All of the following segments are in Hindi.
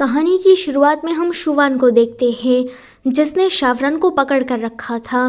कहानी की शुरुआत में हम शुवान को देखते हैं जिसने शावरान को पकड़ कर रखा था।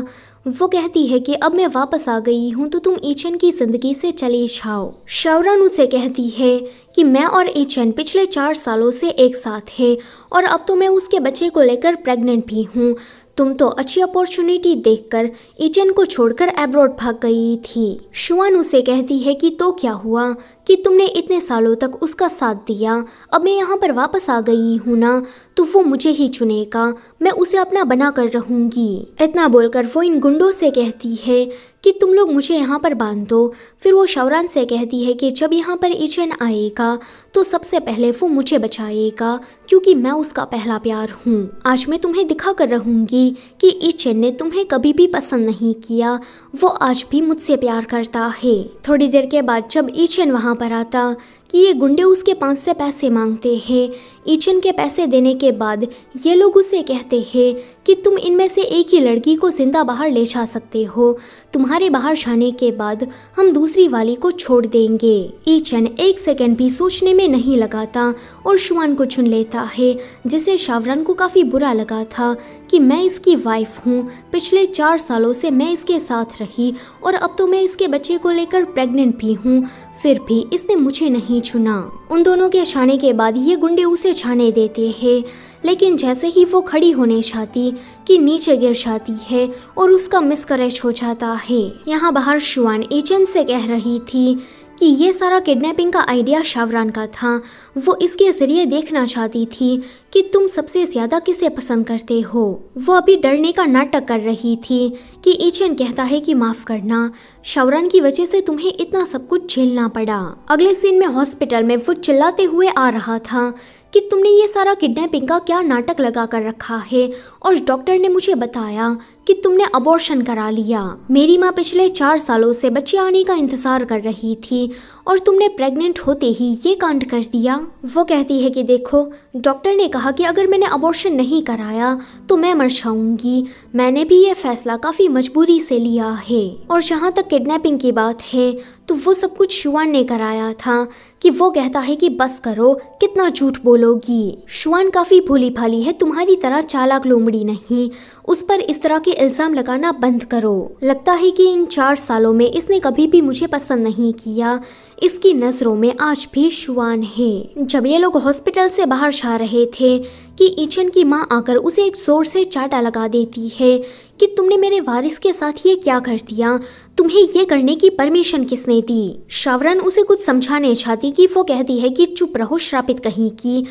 वो कहती है कि अब मैं वापस आ गई हूँ तो तुम ईचन की जिंदगी से चले जाओ। शावरान उसे कहती है कि मैं और ईचन पिछले 4 सालों से एक साथ हैं और अब तो मैं उसके बच्चे को लेकर प्रेग्नेंट भी हूँ। तुम तो अच्छी अपॉर्चुनिटी देखकर ईचन को छोड़कर अब्रॉड भाग गई थी। शुआन उसे कहती है कि तो क्या हुआ कि तुमने इतने सालों तक उसका साथ दिया, अब मैं यहाँ पर वापस आ गई हूँ ना, तो वो मुझे ही चुनेगा, मैं उसे अपना बना कर रहूंगी। इतना बोलकर वो इन गुंडों से कहती है कि तुम लोग मुझे यहाँ पर बांध दो। फिर वो शावरान से कहती है कि जब यहाँ पर ईचन आएगा तो सबसे पहले वो मुझे बचाएगा क्योंकि मैं उसका पहला प्यार हूँ। आज मैं तुम्हें दिखा कर रहूंगी कि ईचन ने तुम्हें कभी भी पसंद नहीं किया, वो आज भी मुझसे प्यार करता है। थोड़ी देर के बाद जब ईचन वहाँ पर आता कि ये गुंडे उसके पास से पैसे मांगते हैं। ईचन के पैसे देने के बाद ये लोग उसे कहते हैं कि तुम इनमें से एक ही लड़की को जिंदा बाहर ले जा सकते हो, तुम्हारे बाहर जाने के बाद हम दूसरी वाली को छोड़ देंगे। ईचन एक सेकंड भी सोचने में नहीं लगाता और शुआन को चुन लेता है, जिसे शावरान को काफी बुरा लगा था कि मैं इसकी वाइफ हूँ, पिछले 4 सालों से मैं इसके साथ रही और अब तो मैं इसके बच्चे को लेकर प्रेग्नेंट भी हूँ, फिर भी इसने मुझे नहीं चुना। उन दोनों के जाने के बाद ये गुंडे उसे जाने देते हैं, लेकिन जैसे ही वो खड़ी होने जाती कि नीचे गिर जाती है और उसका मिसकैरेज हो जाता है। यहाँ बाहर शुआन ईचन से कह रही थी कि ये सारा किडनैपिंग का आइडिया शावरान का था। वो इसके जरिए देखना चाहती थी कि तुम सबसे ज्यादा किसे पसंद करते हो। वो अभी डरने का नाटक कर रही थी कि ईचन कहता है कि माफ करना, शावरान की वजह से तुम्हें इतना सब कुछ झेलना पड़ा। अगले सीन में हॉस्पिटल में वो चिल्लाते हुए आ रहा था कि तुमने ये सारा किडनैपिंग का क्या नाटक लगा कर रखा है और डॉक्टर ने मुझे बताया कि तुमने अबॉर्शन करा लिया। मेरी माँ पिछले 4 सालों से बच्चे आने का इंतजार कर रही थी और तुमने प्रेग्नेंट होते ही ये कांड कर दिया। वो कहती है कि देखो, डॉक्टर ने कहा कि अगर मैंने अबॉर्शन नहीं कराया तो मैं मर जाऊंगी। मैंने भी ये फैसला काफी मजबूरी से लिया है। और जहाँ तक किडनैपिंग की बात है तो वो सब कुछ शुआन ने कराया था कि वो कहता है कि बस करो, कितना झूठ बोलोगी। शुआन काफी भोली भाली है, तुम्हारी तरह चालाक लोमड़ी नहीं, उस पर इस तरह के इल्जाम लगाना बंद करो। लगता है कि इन 4 सालों में इसने कभी भी मुझे पसंद नहीं किया, इसकी नजरों में आज भी शुआन है। जब ये लोग हॉस्पिटल से बाहर जा रहे थे कि ईचन की माँ आकर उसे एक जोर से चाटा लगा देती है कि तुमने मेरे वारिस के साथ ये क्या कर दिया, तुम्हें ये करने की परमिशन किसने दी। शावरान उसे कुछ समझाने चाहती कि वो कहती है कि चुप रहो श्रापित कहीं की।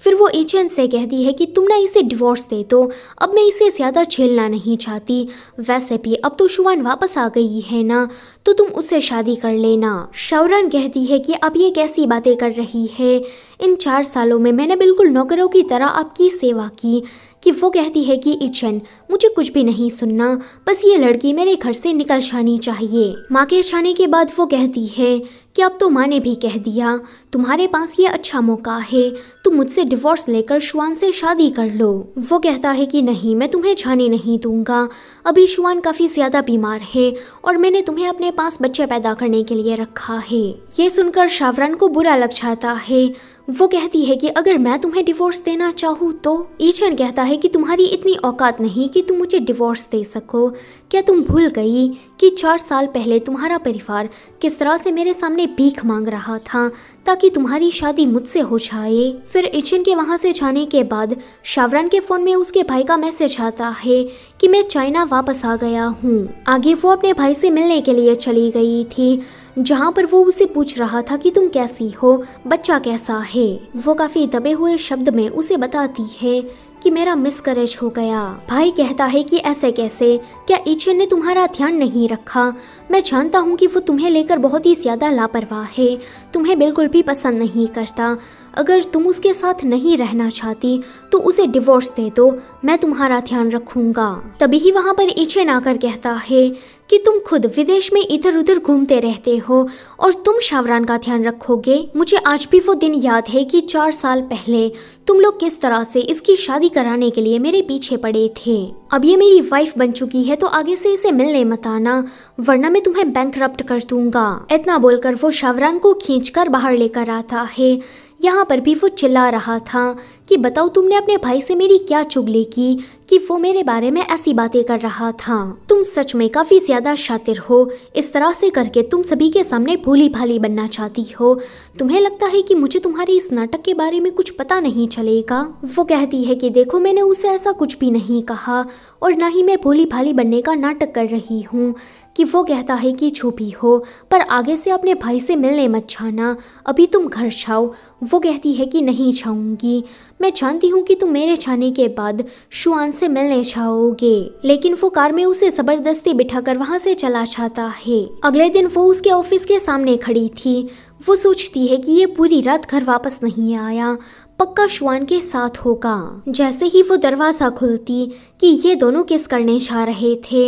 फिर वो ईचन से कहती है कि तुम ना इसे डिवोर्स दे दो, अब मैं इसे ज्यादा झेलना नहीं चाहती, वैसे भी अब तो शुआन वापस आ गई है ना, तो तुम उससे शादी कर लेना। शावरान कहती है कि अब ये कैसी बातें कर रही है, इन 4 सालों में मैंने बिल्कुल नौकरों की तरह आपकी सेवा की। कि वो कहती है कि ईचन, मुझे कुछ भी नहीं सुनना, बस ये लड़की मेरे घर से निकल जानी चाहिए। माँ के जाने के बाद वो कहती है कि अब तो माँ ने भी कह दिया, तुम्हारे पास ये अच्छा मौका है, तुम मुझसे डिवोर्स लेकर शुआन से शादी कर लो। वो कहता है कि नहीं, मैं तुम्हें जाने नहीं दूंगा, अभी शुआन काफी ज्यादा बीमार है और मैंने तुम्हें अपने पास बच्चे पैदा करने के लिए रखा है। ये सुनकर शावरान को बुरा लग जाता है। वो कहती है कि अगर मैं तुम्हें डिवोर्स देना चाहूँ तो। ईचन कहता है कि तुम्हारी इतनी औकात नहीं कि तुम मुझे डिवोर्स दे सको, क्या तुम भूल गई कि 4 साल पहले तुम्हारा परिवार किस तरह से मेरे सामने भीख मांग रहा था ताकि तुम्हारी शादी मुझसे हो जाए। फिर ईचन के वहां से जाने के बाद शावरान के फोन में उसके भाई का मैसेज आता है कि मैं चाइना वापस आ गया हूँ। आगे वो अपने भाई से मिलने के लिए चली गई थी, जहाँ पर वो उसे पूछ रहा था कि तुम कैसी हो, बच्चा कैसा है। वो काफी दबे हुए शब्द में उसे बताती है कि मेरा मिसकैरेज हो गया। भाई कहता है कि ऐसे कैसे, क्या ईचन ने तुम्हारा ध्यान नहीं रखा, मैं जानता हूँ कि वो तुम्हें लेकर बहुत ही ज्यादा लापरवाह है, तुम्हें बिल्कुल भी पसंद नहीं करता, अगर तुम उसके साथ नहीं रहना चाहती तो उसे डिवोर्स दे दो, मैं तुम्हारा ध्यान रखूंगा। तभी ही वहाँ पर ईचन आकर कहता है कि तुम खुद विदेश में इधर उधर घूमते रहते हो और तुम शावरान का ध्यान रखोगे। मुझे आज भी वो दिन याद है कि 4 साल पहले तुम लोग किस तरह से इसकी शादी कराने के लिए मेरे पीछे पड़े थे। अब ये मेरी वाइफ बन चुकी है तो आगे से इसे मिलने मत आना, वरना मैं तुम्हें बैंकरप्ट कर दूंगा। इतना बोलकर वो शावरान को खींचकर बाहर लेकर आता है। यहाँ पर भी वो चिल्ला रहा था कि बताओ तुमने अपने भाई से मेरी क्या चुगली की कि वो मेरे बारे में ऐसी बातें कर रहा था। तुम सच में काफी ज्यादा शातिर हो, इस तरह से करके तुम सभी के सामने भोली भाली बनना चाहती हो। तुम्हें लगता है कि मुझे तुम्हारे इस नाटक के बारे में कुछ पता नहीं चलेगा। वो कहती है कि देखो मैंने उसे ऐसा कुछ भी नहीं कहा और ना ही मैं भोली भाली बनने का नाटक कर रही हूँ। कि वो कहता है कि जो भी हो पर आगे से अपने भाई से मिलने मत जाना, अभी तुम घर जाओ। वो कहती है कि नहीं जाऊंगी, मैं जानती हूँ कि तुम मेरे जाने के बाद शुआन से मिलने जाओगे। लेकिन वो कार में उसे जबरदस्ती बिठाकर वहाँ से चला जाता है। अगले दिन वो उसके ऑफिस के सामने खड़ी थी। वो सोचती है कि ये पूरी रात घर वापस नहीं आया, पक्का शुआन के साथ होगा। जैसे ही वो दरवाजा खुलती कि ये दोनों किस करने जा रहे थे,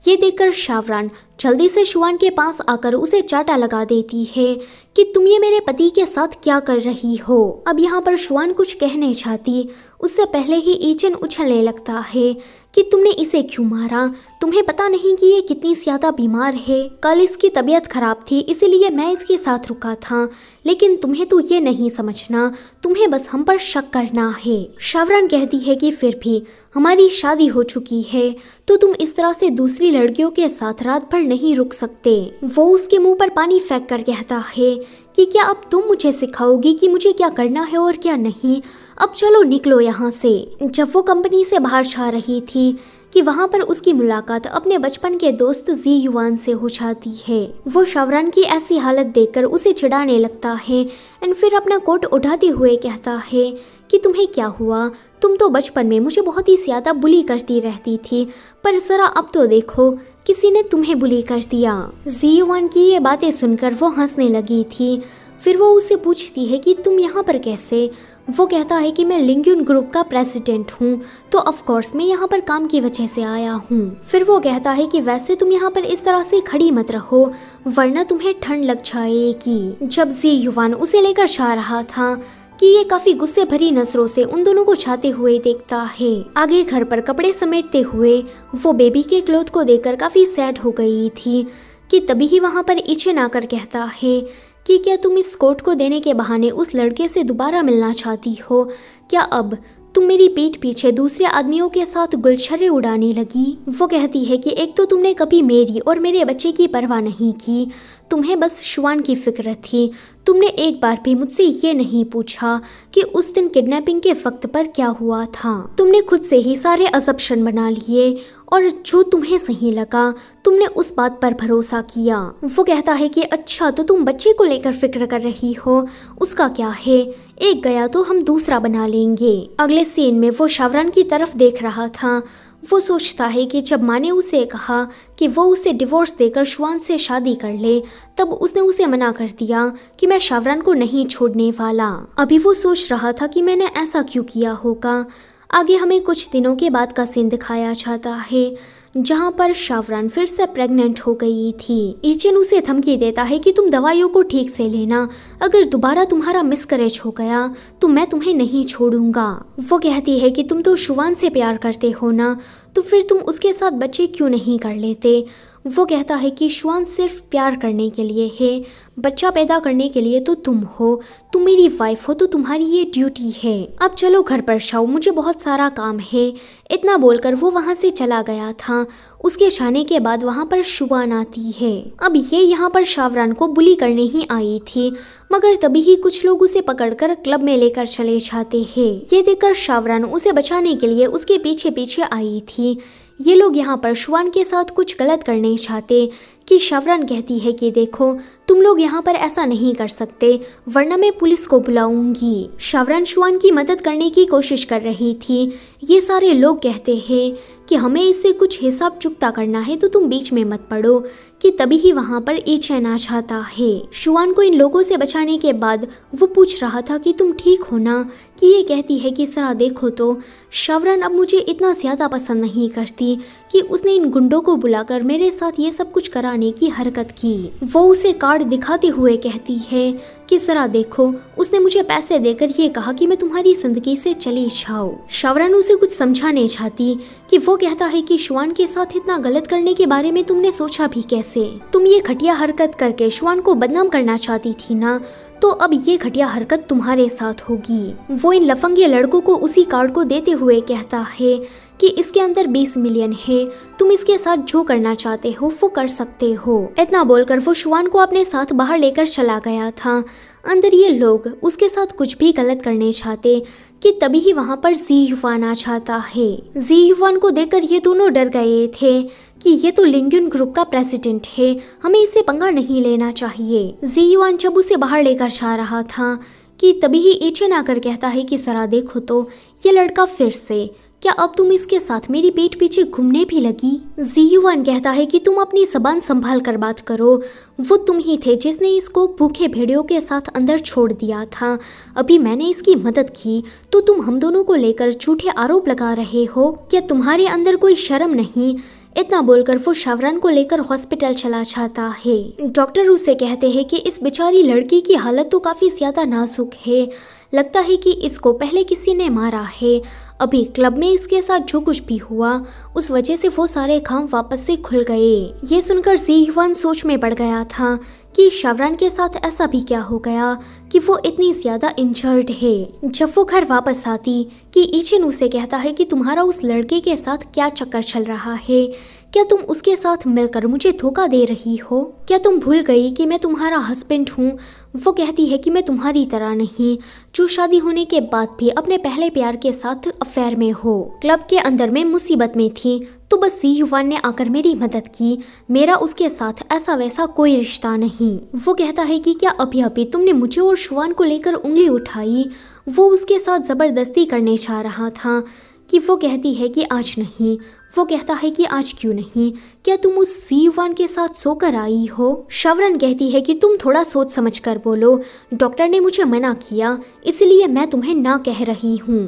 ये देखकर शावरान जल्दी से शुआन के पास आकर उसे चाटा लगा देती है कि तुम ये मेरे पति के साथ क्या कर रही हो। अब यहाँ पर शुआन कुछ कहने जाती उससे पहले ही ईचन उछलने लगता है कि तुमने इसे क्यों मारा, तुम्हें पता नहीं कि ये कितनी ज्यादा बीमार है। कल इसकी तबीयत खराब थी इसीलिए मैं इसके साथ रुका था, लेकिन तुम्हें तो ये नहीं समझना, तुम्हें बस हम पर शक करना है। शावरान कहती है कि फिर भी हमारी शादी हो चुकी है तो तुम इस तरह से दूसरी लड़कियों के साथ रात भर नहीं रुक सकते। वो उसके मुंह पर पानी फेंक कर कहता है कि क्या अब तुम मुझे सिखाओगी कि मुझे क्या करना है और क्या नहीं, अब चलो निकलो यहाँ से। जब वो कंपनी से बाहर जा रही थी कि वहाँ पर उसकी मुलाकात अपने बचपन के दोस्त जी युवान से हो जाती है। वो शावरान की ऐसी हालत देखकर उसे चिढ़ाने लगता है एंड फिर अपना कोट उठाते हुए कहता है कि तुम्हें क्या हुआ, तुम तो बचपन में मुझे बहुत ही ज्यादा बुली करती रहती थी, पर जरा अब तो देखो किसी ने तुम्हें बुली कर दिया। जी युवान की ये बातें सुनकर वो हंसने लगी थी। फिर वो उससे पूछती है कि तुम यहाँ पर कैसे। वो कहता है कि मैं लिंग्यून ग्रुप का प्रेसिडेंट हूँ, तो ऑफ कोर्स मैं यहाँ पर काम की वजह से आया हूँ। फिर वो कहता है कि वैसे तुम यहाँ पर इस तरह से खड़ी मत रहो वरना तुम्हें ठंड लग जाएगी। जब जी युवान उसे लेकर जा रहा था कि ये काफी गुस्से भरी नजरों से उन दोनों को जाते हुए देखता है। आगे घर पर कपड़े समेटते हुए वो बेबी के क्लोथ को देखकर काफी सैड हो गई थी कि तभी ही वहाँ पर ईचन आकर कहता है कि क्या तुम इस कोट को देने के बहाने उस लड़के से दोबारा मिलना चाहती हो, क्या अब तुम मेरी पीठ पीछे दूसरे आदमियों के साथ गुलछर्रे उड़ाने लगी। वो कहती है कि एक तो तुमने कभी मेरी और मेरे बच्चे की परवाह नहीं की, तुम्हें बस शुआन की फिक्र थी, तुमने एक बार भी मुझसे ये नहीं पूछा कि उस दिन किडनैपिंग के वक्त पर क्या हुआ था। तुमने खुद से ही सारे असम्पशन बना लिए और जो तुम्हें सही लगा तुमने उस बात पर भरोसा किया। वो कहता है कि अच्छा तो तुम बच्चे को लेकर फिक्र कर रही हो, उसका क्या है, एक गया तो हम दूसरा बना लेंगे। अगले सीन में वो शावरान की तरफ देख रहा था। वो सोचता है कि जब माँ ने उसे कहा कि वो उसे डिवोर्स देकर शुआन से शादी कर ले तब उसने उसे मना कर दिया कि मैं शावरान को नहीं छोड़ने वाला। अभी वो सोच रहा था कि मैंने ऐसा क्यों किया होगा। आगे हमें कुछ दिनों के बाद का सीन दिखाया जाता है जहाँ पर शावरान फिर से प्रेग्नेंट हो गई थी। ईचन उसे धमकी देता है कि तुम दवाइयों को ठीक से लेना, अगर दोबारा तुम्हारा मिसकैरेज हो गया तो मैं तुम्हें नहीं छोड़ूंगा। वो कहती है कि तुम तो शुआन से प्यार करते हो ना, तो फिर तुम उसके साथ बच्चे क्यों नहीं कर लेते। वो कहता है कि शुआन सिर्फ प्यार करने के लिए है, बच्चा पैदा करने के लिए तो तुम हो, तुम मेरी वाइफ हो तो तुम्हारी ये ड्यूटी है। अब चलो घर पर जाओ, मुझे बहुत सारा काम है। इतना बोलकर वो वहाँ से चला गया था। उसके जाने के बाद वहाँ पर शुआन आती है। अब ये यहाँ पर शावरान को बुली करने ही आई थी, मगर तभी ही कुछ लोग उसे पकड़कर क्लब में लेकर चले जाते हैं। ये देखकर शावरान उसे बचाने के लिए उसके पीछे पीछे आई थी। ये लोग यहाँ पर शुआन के साथ कुछ गलत करने चाहते कि शावरान कहती है कि देखो तुम लोग यहाँ पर ऐसा नहीं कर सकते वरना मैं पुलिस को बुलाऊंगी। शावरान शुआन की मदद करने की कोशिश कर रही थी। ये सारे लोग कहते हैं कि हमें इससे कुछ हिसाब चुकता करना है तो तुम बीच में मत पड़ो, कि तभी ही वहाँ पर ईचन आ जाता है। शुआन को इन लोगों से बचाने के बाद वो पूछ रहा था कि तुम ठीक हो ना, कि ये कहती है कि जरा देखो तो शावरान अब मुझे इतना ज़्यादा पसंद नहीं करती कि उसने इन गुंडों को बुलाकर मेरे साथ ये सब कुछ कराने की हरकत की। वो उसे कार्ड दिखाते हुए कहती है कि जरा देखो, उसने मुझे पैसे देकर ये कहा कि मैं तुम्हारी जिंदगी से चली जाऊं। शावरान उसे कुछ समझाने चाहती कि वो कहता है कि शुआन के साथ इतना गलत करने के बारे में तुमने सोचा भी कैसे? तुम ये घटिया हरकत करके शुआन को बदनाम करना चाहती थी ना, तो अब ये घटिया हरकत तुम्हारे साथ होगी। वो इन लफंगे लड़कों को उसी कार्ड को देते हुए कहता है कि इसके अंदर 20 मिलियन है, तुम इसके साथ जो करना चाहते हो वो कर सकते हो। इतना बोलकर वो शुआन को अपने साथ बाहर लेकर चला गया था। अंदर ये लोग उसके साथ कुछ भी गलत करने चाहते कि तभी ही वहाँ पर जी युवान आ जाता है। जी युवान को देखकर ये दोनों डर गए थे कि ये तो लिंग्युन ग्रुप का प्रेसिडेंट है, हमें इससे पंगा नहीं लेना चाहिए। जी युवान जब उसे बाहर लेकर जा रहा था कि तभी ही इचेन आकर कहता है कि जरा देखो तो ये लड़का फिर से, क्या अब तुम इसके साथ मेरी पीठ पीछे घूमने भी लगी? जी युवान कहता है कि तुम अपनी जबान संभाल कर बात करो, वो तुम ही थे जिसने इसको भूखे भेड़ियों के साथ अंदर छोड़ दिया था। अभी मैंने इसकी मदद की तो तुम हम दोनों को लेकर झूठे आरोप लगा रहे हो, क्या तुम्हारे अंदर कोई शर्म नहीं? इतना बोलकर वो शावरान को लेकर हॉस्पिटल चला जाता है। डॉक्टर उसे कहते हैं कि इस बेचारी लड़की की हालत तो काफी ज्यादा नाजुक है, लगता है कि इसको पहले किसी ने मारा है। अभी क्लब में इसके साथ जो कुछ भी हुआ उस वजह से वो सारे घाव वापस से खुल गए। ये सुनकर जी युवान सोच में पड़ गया था कि शावरान के साथ ऐसा भी क्या हो गया कि वो इतनी ज्यादा इंजर्ड है। जब वो घर वापस आती कि इचेन उसे कहता है कि तुम्हारा उस लड़के के साथ क्या चक्कर चल रहा है, क्या तुम उसके साथ मिलकर मुझे धोखा दे रही हो? क्या तुम भूल गई कि मैं तुम्हारा हस्बैंड हूँ? वो कहती है कि मैं तुम्हारी तरह नहीं, जो शादी होने के बाद भी अपने पहले प्यार के साथ अफेयर में हो। क्लब के अंदर मैं मुसीबत में थी तो बस जी युवान ने आकर मेरी मदद की, मेरा उसके साथ ऐसा वैसा कोई रिश्ता नहीं। वो कहता है कि क्या अभी अभी तुमने मुझे और शुआन को लेकर उंगली उठाई? वो उसके साथ जबरदस्ती करने जा रहा था कि वो कहती है कि आज नहीं। वो कहता है कि आज क्यों नहीं, क्या तुम उस जी युवान के साथ सोकर आई हो? शावरान कहती है कि तुम थोड़ा सोच समझ कर बोलो, डॉक्टर ने मुझे मना किया इसलिए मैं तुम्हें ना कह रही हूँ।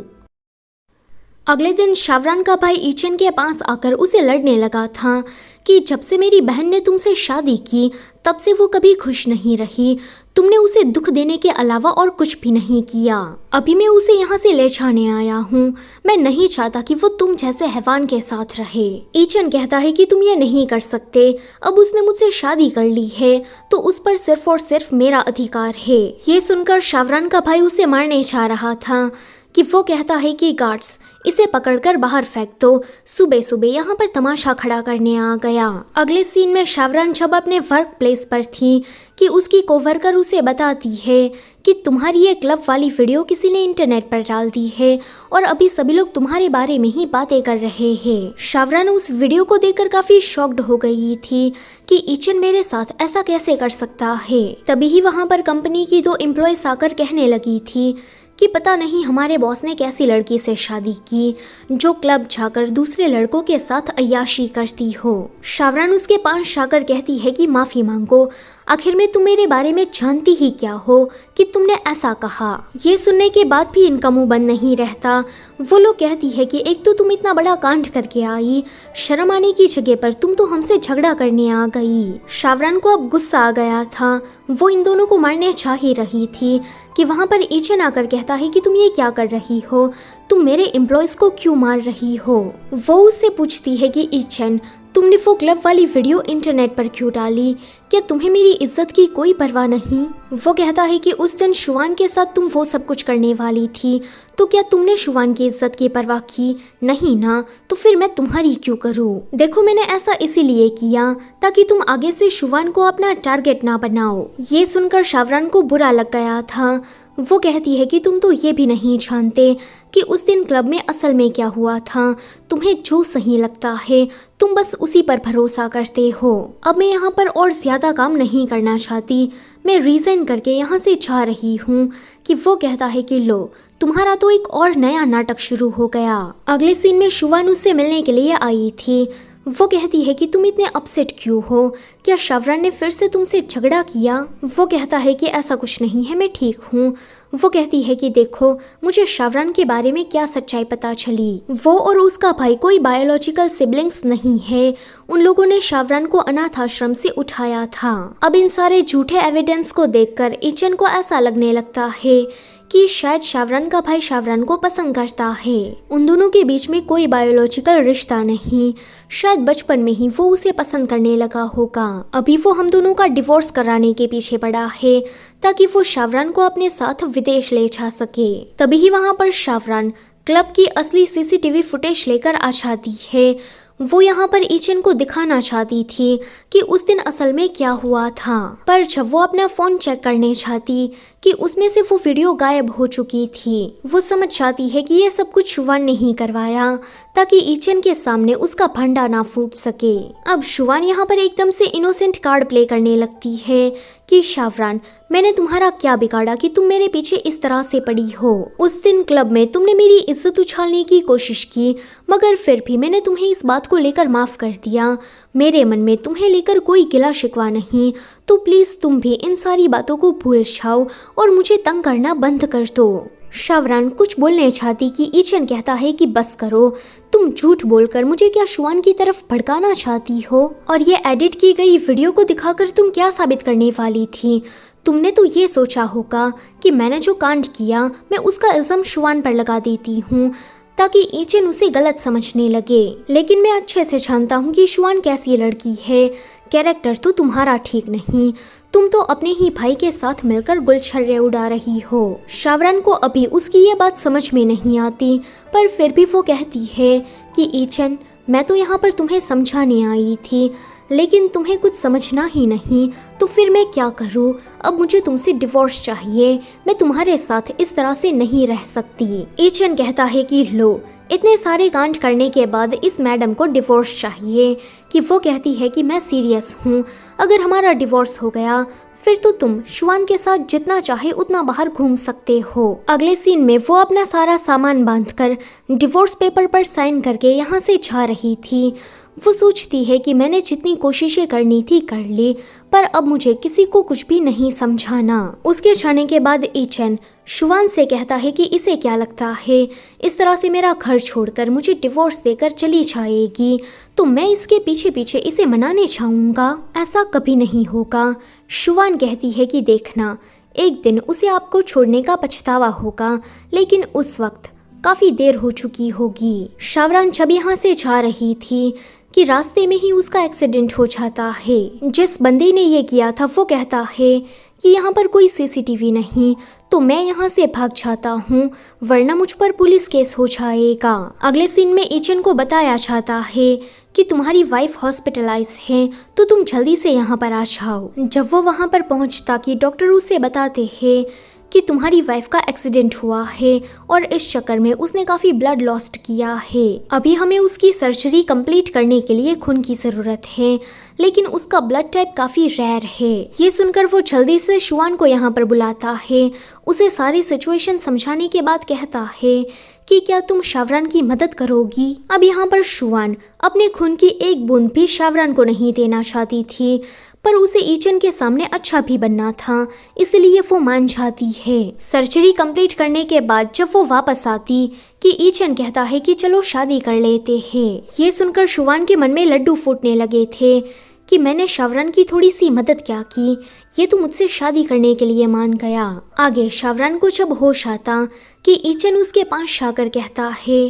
अगले दिन शावरान का भाई इचेन के पास आकर उसे लड़ने लगा था कि जब से मेरी बहन ने तुमसे शादी की तब से वो कभी खुश नहीं रही, तुमने उसे दुख देने के अलावा और कुछ भी नहीं किया। अभी मैं उसे यहाँ से ले जाने आया हूँ, मैं नहीं चाहता कि वो तुम जैसे हैवान के साथ रहे। इचेन कहता है कि तुम ये नहीं कर सकते, अब उसने मुझसे शादी कर ली है तो उस पर सिर्फ और सिर्फ मेरा अधिकार है। ये सुनकर शावरान का भाई उसे मारने जा रहा था कि वो कहता है कि गार्ड्स इसे पकड़कर बाहर फेंक दो, सुबह सुबह यहाँ पर तमाशा खड़ा करने आ गया। अगले सीन में शावरान जब अपने वर्क प्लेस पर थी कि उसकी कोवर्कर उसे बताती है कि तुम्हारी ये क्लब वाली वीडियो किसी ने इंटरनेट पर डाल दी है और अभी सभी लोग तुम्हारे बारे में ही बातें कर रहे हैं। शावरान उस वीडियो को देखकर काफी शॉक्ड हो गई थी कि इचेन मेरे साथ ऐसा कैसे कर सकता है। तभी ही वहाँ पर कंपनी की 2 एम्प्लॉयज आकर कहने लगी थी कि पता नहीं हमारे बॉस ने कैसी लड़की से शादी की जो क्लब जाकर दूसरे लड़कों के साथ अय्याशी करती हो। शावरान उसके पास जाकर कहती है कि माफी मांगो, आखिर में तुम मेरे बारे में जानती ही क्या हो कि तुमने ऐसा कहा। ये सुनने के बाद भी इनका मुंह बंद नहीं रहता। वो लोग कहती है कि एक तो तुम इतना बड़ा कांड करके आई, शर्म आने की जगह पर तुम तो हमसे झगड़ा करने आ गई। शावरान को अब गुस्सा आ गया था, वो इन दोनों को मारने चाह ही रही थी कि वहाँ पर इचेन आकर कहता है कि तुम ये क्या कर रही हो, तुम मेरे एम्प्लॉयज को क्यों मार रही हो। वो उससे पूछती है कि इचेन तुमने वो क्लब वाली वीडियो इंटरनेट पर क्यों डाली, क्या तुम्हें मेरी इज्जत की कोई परवाह नहीं। वो कहता है कि उस दिन शुआन के साथ तुम वो सब कुछ करने वाली थी तो क्या तुमने शुआन की इज्जत की परवाह की, नहीं ना, तो फिर मैं तुम्हारी क्यों करूँ। देखो मैंने ऐसा इसीलिए किया ताकि तुम आगे से शुआन को अपना टारगेट ना बनाओ। ये सुनकर शावरान को बुरा लग गया था। वो कहती है कि तुम तो ये भी नहीं जानते कि उस दिन क्लब में असल में क्या हुआ था, तुम्हें जो सही लगता है तुम बस उसी पर भरोसा करते हो। अब मैं यहाँ पर और ज्यादा काम नहीं करना चाहती, मैं रीज़न करके यहाँ से जा रही हूँ। कि वो कहता है कि लो तुम्हारा तो एक और नया नाटक शुरू हो गया। अगले सीन में शुआन उससे मिलने के लिए आई थी। वो कहती है कि तुम इतने अपसेट क्यों हो, क्या शावरान ने फिर से तुमसे झगड़ा किया? वो कहता है कि ऐसा कुछ नहीं है, मैं ठीक हूँ। वो कहती है कि देखो, मुझे शावरान के बारे में क्या सच्चाई पता चली। वो और उसका भाई कोई बायोलॉजिकल सिबलिंग्स नहीं है। उन लोगों ने शावरान को अनाथ आश्रम से उठाया था। अब इन सारे झूठे एविडेंस को देखकर ईचन को ऐसा लगने लगता है कि शायद शावरान का भाई शावरान को पसंद करता है। उन दोनों के बीच में कोई बायोलॉजिकल रिश्ता नहीं, शायद बचपन में ही वो उसे पसंद करने लगा होगा। अभी वो हम दोनों का डिवोर्स कराने के पीछे पड़ा है ताकि वो शावरान को अपने साथ विदेश ले जा सके। तभी ही वहाँ पर शावरान क्लब की असली सीसीटीवी फुटेज लेकर आ जाती है। वो यहाँ पर ईचन को दिखाना चाहती थी कि उस दिन असल में क्या हुआ था, पर जब वो अपना फोन चेक करने जाती कि उसमें से वो वीडियो गायब हो चुकी थी। वो समझ जाती है कि ये सब कुछ शुवान ने ही करवाया ताकि ईचन के सामने उसका फंडा ना फूट सके। अब शुवान यहाँ पर एकदम से इनोसेंट कार्ड प्ले करने लगती है कि शावरान, मैंने तुम्हारा क्या बिगाड़ा कि तुम मेरे पीछे इस तरह से पड़ी हो? उस दिन क्लब में तुमने मेरी इज्जत उछालने की कोशिश की, मगर फिर भी मैंने तुम्हें इस बात को लेकर माफ कर दिया। मेरे मन में तुम्हें लेकर कोई गिला शिकवा नहीं, तो प्लीज तुम भी इन सारी बातों को भूल जाओ और मुझे तंग करना बंद कर दो। शावरान कुछ बोलने चाहती कि ईचन कहता है कि बस करो, तुम झूठ बोलकर मुझे क्या शुवान की तरफ भड़काना चाहती हो? और ये एडिट की गई वीडियो को दिखाकर तुम क्या साबित करने वाली थी? तुमने तो ये सोचा होगा कि मैंने जो कांड किया मैं उसका इल्जाम शुवान पर लगा देती हूँ ताकि ईचन उसे गलत समझने लगे। लेकिन मैं अच्छे से जानता हूँ कि शुवान कैसी लड़की है। कैरेक्टर तो तुम्हारा ठीक नहीं, तुम तो अपने ही भाई के साथ मिलकर गुलछर्रे उड़ा रही हो। शावरान को अभी उसकी ये बात समझ में नहीं आती, पर फिर भी वो कहती है कि ईचन, मैं तो यहाँ पर तुम्हें समझाने आई थी, लेकिन तुम्हें कुछ समझना ही नहीं, तो फिर मैं क्या करूँ? अब मुझे तुमसे डिवोर्स चाहिए, मैं तुम्हारे साथ इस तरह से नहीं रह सकती। ईचन कहता है कि लो, इतने सारे कांड करने के बाद इस मैडम को डिवोर्स चाहिए। कि वो कहती है कि मैं सीरियस हूँ, अगर हमारा डिवोर्स हो गया फिर तो तुम शुवान के साथ जितना चाहे उतना बाहर घूम सकते हो। अगले सीन में वो अपना सारा सामान बांधकर डिवोर्स पेपर पर साइन करके यहाँ से जा रही थी। वो सोचती है कि मैंने जितनी कोशिशें करनी थी कर ली, पर अब मुझे किसी को कुछ भी नहीं समझाना। उसके जाने के बाद ईचन शुवान से कहता है कि इसे क्या लगता है इस तरह से मेरा घर छोड़कर मुझे डिवोर्स देकर चली जाएगी, तो मैं इसके पीछे पीछे इसे मनाने जाऊंगा? ऐसा कभी नहीं होगा। शुवान कहती है कि देखना, एक दिन उसे आपको छोड़ने का पछतावा होगा, लेकिन उस वक्त काफी देर हो चुकी होगी। शावरान जब यहाँ से जा रही थी कि रास्ते में ही उसका एक्सीडेंट हो जाता है। जिस बंदे ने ये किया था वो कहता है कि यहाँ पर कोई सीसीटीवी नहीं, तो मैं यहाँ से भाग जाता हूँ, वरना मुझ पर पुलिस केस हो जाएगा। अगले सीन में ईचन को बताया जाता है कि तुम्हारी वाइफ हॉस्पिटलाइज है, तो तुम जल्दी से यहाँ पर आ जाओ। जब वो वहाँ पर पहुँचता कि डॉक्टर उसे बताते हैं कि तुम्हारी वाइफ का एक्सीडेंट हुआ है और इस चक्कर में उसने काफी ब्लड लॉस्ट किया है। अभी हमें उसकी सर्जरी कंप्लीट करने के लिए खून की जरूरत है, लेकिन उसका ब्लड टाइप काफी रेयर है। ये सुनकर वो जल्दी से शुवान को यहाँ पर बुलाता है। उसे सारी सिचुएशन समझाने के बाद कहता है कि क्या तुम शावरान की मदद करोगी? अब यहाँ पर शुवान अपने खून की एक बूंद भी शावरान को नहीं देना चाहती थी, पर उसे ईचन के सामने अच्छा भी बनना था, इसलिए वो मान जाती है। सर्जरी कंप्लीट करने के बाद जब वो वापस आती कि ईचन कहता है कि चलो शादी कर लेते हैं। ये सुनकर शुवान के मन में लड्डू फूटने लगे थे कि मैंने शावरान की थोड़ी सी मदद क्या की, ये तो मुझसे शादी करने के लिए मान गया। आगे शावरान को जब होश आता कि ईचन उसके पास जाकर कहता है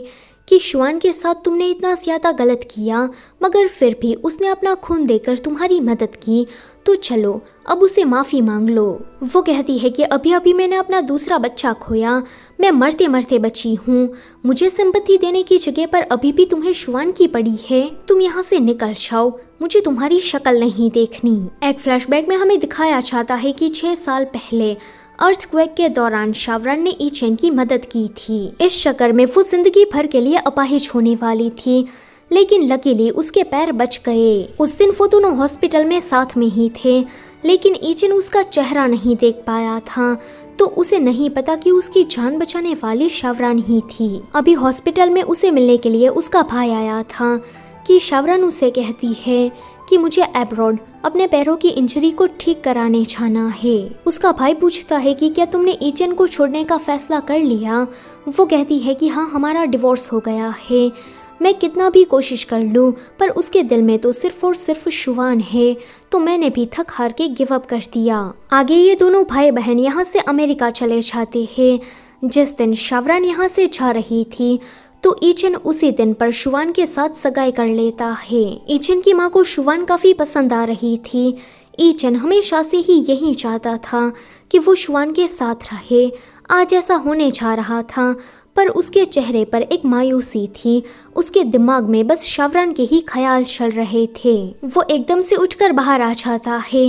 कि शुवान के साथ तुमने इतना ज्यादा गलत किया, मगर फिर भी उसने अपना खून देकर तुम्हारी मदद की, तो चलो अब उसे माफ़ी मांग लो। वो कहती है कि अभी अभी मैंने अपना दूसरा बच्चा खोया, मैं मरते मरते बची हूँ, मुझे सिंपैथी देने की जगह पर अभी भी तुम्हें शुवान की पड़ी है, तुम यहाँ से निकल जाओ, मुझे तुम्हारी शक्ल नहीं देखनी। एक फ्लैशबैक में हमें दिखाया जाता है कि 6 साल पहले अर्थक्वेक के दौरान शावरान ने ईचन की मदद की थी। इस चक्कर में वो जिंदगी भर के लिए अपाहिज होने वाली थी, लेकिन लकीली उसके पैर बच गए। उस दिन वो दोनों हॉस्पिटल में साथ में ही थे, लेकिन ईचन उसका चेहरा नहीं देख पाया था, तो उसे नहीं पता कि उसकी जान बचाने वाली शावरान ही थी। अभी हॉस्पिटल में उसे मिलने के लिए उसका भाई आया था कि शावरान उसे कहती है कि मुझे अब्रॉड अपने पैरों की इंजरी को ठीक कराने जाना है। उसका भाई पूछता है कि क्या तुमने ईचन को छोड़ने का फैसला कर लिया। वो कहती है कि हाँ, हमारा डिवोर्स हो गया है। मैं कितना भी कोशिश कर लूँ पर उसके दिल में तो सिर्फ और सिर्फ शुवान है, तो मैंने भी थक हार के गिव अप कर दिया। आगे ये दोनों भाई बहन यहाँ से अमेरिका चले जाते हैं। जिस दिन शावरान यहाँ से जा रही थी तो ईचन उसी दिन पर शुवान के साथ सगाई कर लेता है। ईचन की माँ को शुवान काफी पसंद आ रही थी। ईचन हमेशा से ही यही चाहता था कि वो शुवान के साथ रहे। आज ऐसा होने जा रहा था पर उसके चेहरे पर एक मायूसी थी। उसके दिमाग में बस शावरान के ही ख्याल चल रहे थे। वो एकदम से उठकर बाहर आ जाता है,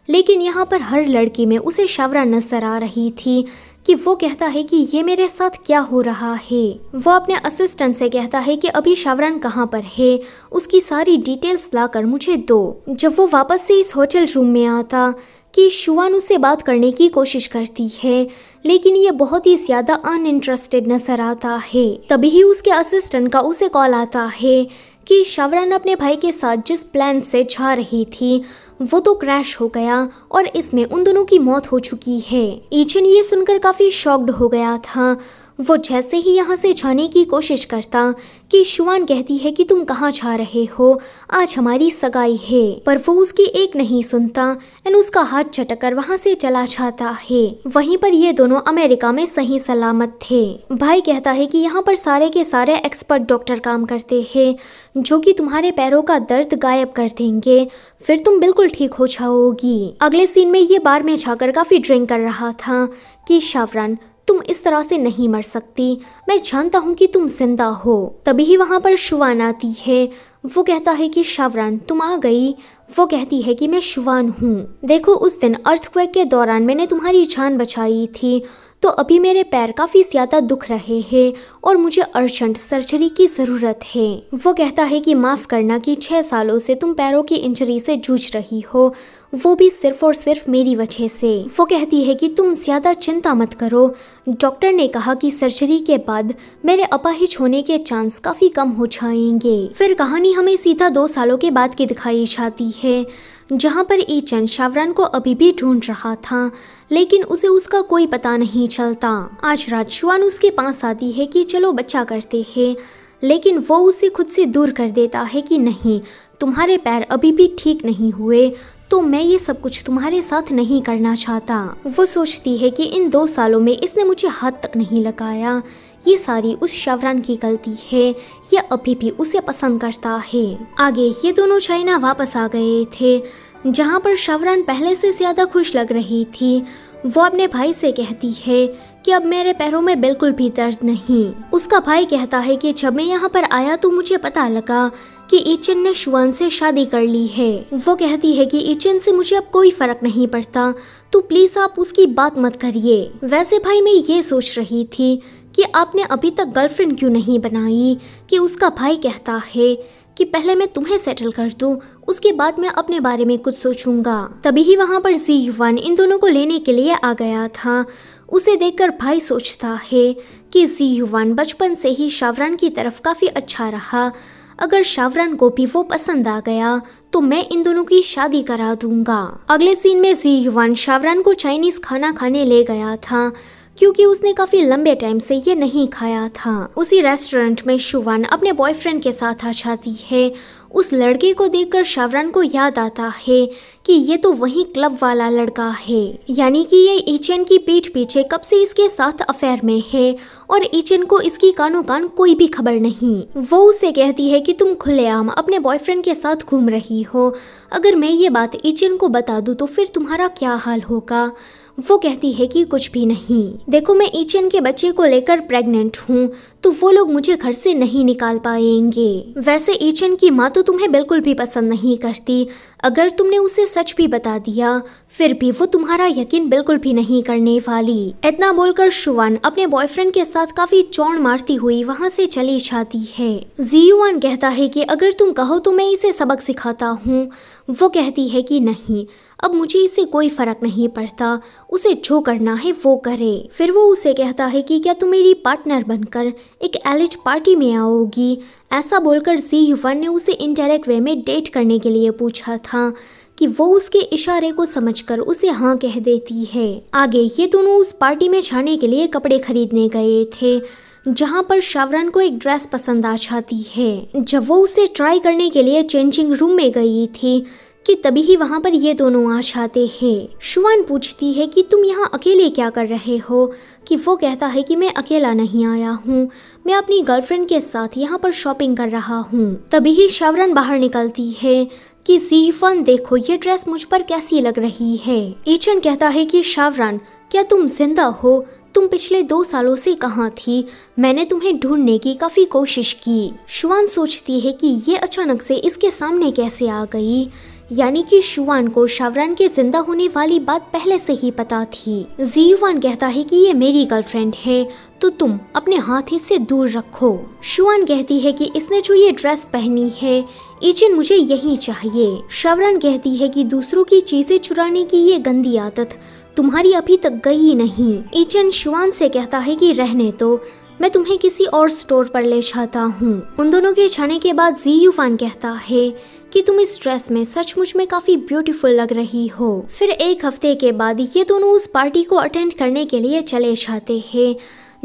लेकिन यहाँ पर हर लड़की में उसे शावरान नजर आ रही थी कि वो कहता है कि ये मेरे साथ क्या हो रहा है। वो अपने असिस्टेंट से कहता है कि अभी शावरान कहाँ पर है, उसकी सारी डिटेल्स लाकर मुझे दो। जब वो वापस से इस होटल रूम में आता कि शुवान उससे बात करने की कोशिश करती है, लेकिन ये बहुत ही ज्यादा अनइंटरेस्टेड नजर आता है। तभी ही उसके असिस्टेंट का उसे कॉल आता है कि शावरान अपने भाई के साथ जिस प्लान से जा रही थी वो तो क्रैश हो गया और इसमें उन दोनों की मौत हो चुकी है। ईचन ये सुनकर काफी शॉक्ड हो गया था। वो जैसे ही यहाँ से जाने की कोशिश करता कि शुवान कहती है कि तुम कहाँ जा रहे हो, आज हमारी सगाई है, पर वो उसकी एक नहीं सुनता एंड उसका हाथ झटकर वहाँ से चला जाता है। वहीं पर ये दोनों अमेरिका में सही सलामत थे। भाई कहता है कि यहाँ पर सारे के सारे एक्सपर्ट डॉक्टर काम करते हैं जो कि तुम्हारे पैरों का दर्द गायब कर देंगे, फिर तुम बिल्कुल ठीक हो जाओगी। अगले सीन में ये बार में जाकर काफी ड्रिंक कर रहा था कि शावरान तुम इस तरह से नहीं मर सकती, मैं जानता हूँ कि तुम जिंदा हो। तभी ही वहाँ पर शुवान आती है। वो कहता है कि शावरान तुम आ गई। वो कहती है कि मैं शुवान हूँ। देखो, उस दिन अर्थक्वेक के दौरान मैंने तुम्हारी जान बचाई थी, तो अभी मेरे पैर काफी ज्यादा दुख रहे हैं और मुझे अर्जेंट सर्जरी की जरूरत है। वो कहता है कि माफ करना कि 6 सालों से तुम पैरों की इंजरी से जूझ रही हो, वो भी सिर्फ और सिर्फ मेरी वजह से। वो कहती है कि तुम ज्यादा चिंता मत करो, डॉक्टर ने कहा कि सर्जरी के बाद मेरे अपाहिज होने के चांस काफी कम हो जाएंगे। फिर कहानी हमें सीधा 2 सालों के बाद की दिखाई जाती है, जहाँ पर ईचन शावरान को अभी भी ढूंढ रहा था, लेकिन उसे उसका कोई पता नहीं चलता। आज रात शुवान उसके पास आती है कि चलो बच्चा करते हैं, लेकिन वो उसे खुद से दूर कर देता है कि नहीं, तुम्हारे पैर अभी भी ठीक नहीं हुए, तो मैं ये सब कुछ तुम्हारे साथ नहीं करना चाहता। वो सोचती है कि इन 2 सालों में इसने मुझे हाथ तक नहीं लगाया, ये सारी उस शावरान की गलती है, ये अभी भी उसे पसंद करता है। आगे ये दोनों चाइना वापस आ गए थे, जहाँ पर शावरान पहले से ज्यादा खुश लग रही थी। वो अपने भाई से कहती है कि अब मेरे पैरों में बिल्कुल भी दर्द नहीं। उसका भाई कहता है कि जब मैं यहाँ पर आया तो मुझे पता लगा कि ईचन ने शुवान से शादी कर ली है। वो कहती है कि ईचन से मुझे अब कोई फर्क नहीं पड़ता, तो प्लीज आप उसकी बात मत करिए। वैसे भाई मैं ये सोच रही थी कि आपने अभी तक गर्लफ्रेंड क्यों नहीं बनाई, कि उसका भाई कहता है कि पहले मैं तुम्हें सेटल कर दूं, उसके बाद मैं अपने बारे में कुछ सोचूंगा। तभी ही वहाँ पर जी युवान इन दोनों को लेने के लिए आ गया था। उसे देखकर भाई सोचता है कि जी युवान बचपन से ही शावरान की तरफ काफी अच्छा रहा, अगर शावरान को भी वो पसंद आ गया तो मैं इन दोनों की शादी करा दूंगा। अगले सीन में जी युवान शावरान को चाइनीज खाना खाने ले गया था, क्योंकि उसने काफी लंबे टाइम से ये नहीं खाया था। उसी रेस्टोरेंट में शुवान अपने बॉयफ्रेंड के साथ आ जाती है। उस लड़के को देखकर शावरान को याद आता है कि ये तो वही क्लब वाला लड़का है, यानी कि ये ईचन की पीठ पीछे कब से इसके साथ अफेयर में है और ईचन को इसकी कानों कान कोई भी खबर नहीं। वो उसे कहती है कि तुम खुलेआम अपने बॉयफ्रेंड के साथ घूम रही हो, अगर मैं ये बात ईचन को बता दूं तो फिर तुम्हारा क्या हाल होगा। वो कहती है कि कुछ भी नहीं, देखो मैं ईचन के बच्चे को लेकर प्रेग्नेंट हूँ, तो वो लोग मुझे घर से नहीं निकाल पाएंगे। वैसे ईचन की माँ तो तुम्हें बिल्कुल भी पसंद नहीं करती, अगर तुमने उसे सच भी बता दिया फिर भी वो तुम्हारा यकीन बिल्कुल भी नहीं करने वाली। इतना बोलकर शुवान अपने बॉयफ्रेंड के साथ काफी चौड़ मारती हुई वहाँ से चली जाती है। जीयुआन कहता है कि अगर तुम कहो तो मैं इसे सबक सिखाता हूँ। वो कहती है कि नहीं, अब मुझे इससे कोई फर्क नहीं पड़ता, उसे जो करना है वो करे। फिर वो उसे कहता है कि क्या तुम मेरी पार्टनर बनकर एक एलिट पार्टी में आओगी। ऐसा बोलकर जी ह्यूफन ने उसे इनडायरेक्ट वे में डेट करने के लिए पूछा था कि वो उसके इशारे को समझकर उसे हाँ कह देती है। आगे ये दोनों उस पार्टी में जाने के लिए कपड़े खरीदने गए थे, जहाँ पर शावरान को एक ड्रेस पसंद आ जाती है। जब वो उसे ट्राई करने के लिए चेंजिंग रूम में गई थी कि तभी ही वहाँ पर ये दोनों आ जाते हैं। शुवान पूछती है कि तुम यहाँ अकेले क्या कर रहे हो, कि वो कहता है कि मैं अकेला नहीं आया हूँ, मैं अपनी गर्लफ्रेंड के साथ यहाँ पर शॉपिंग कर रहा हूँ। तभी ही शावरान बाहर निकलती है कि जी ह्यूफन देखो ये ड्रेस मुझ पर कैसी लग रही है। ईचन कहता है कि शावरान क्या तुम जिंदा हो, तुम पिछले 2 सालों से कहाँ थी, मैंने तुम्हें ढूंढने की काफी कोशिश की। शुवान सोचती है कि ये अचानक से इसके सामने कैसे आ गई, यानी कि शुवान को शावरान के जिंदा होने वाली बात पहले से ही पता थी। जी ह्यूफन कहता है कि ये मेरी गर्लफ्रेंड है तो तुम अपने हाथ इससे दूर रखो। शुवान कहती है कि इसने जो ये ड्रेस पहनी है ईचन मुझे यही चाहिए। शावरान कहती है कि दूसरों की चीजें चुराने की ये गंदी आदत तुम्हारी अभी तक गई नहीं। ईचन शुवान से कहता है कि रहने दो, मैं तुम्हें किसी और स्टोर पर ले जाता हूँ। उन दोनों के जाने के बाद जी ह्यूफन कहता है कि तुम इस ड्रेस में सचमुच में काफी ब्यूटीफुल लग रही हो। फिर 1 हफ्ते के बाद ये दोनों उस पार्टी को अटेंड करने के लिए चले जाते हैं,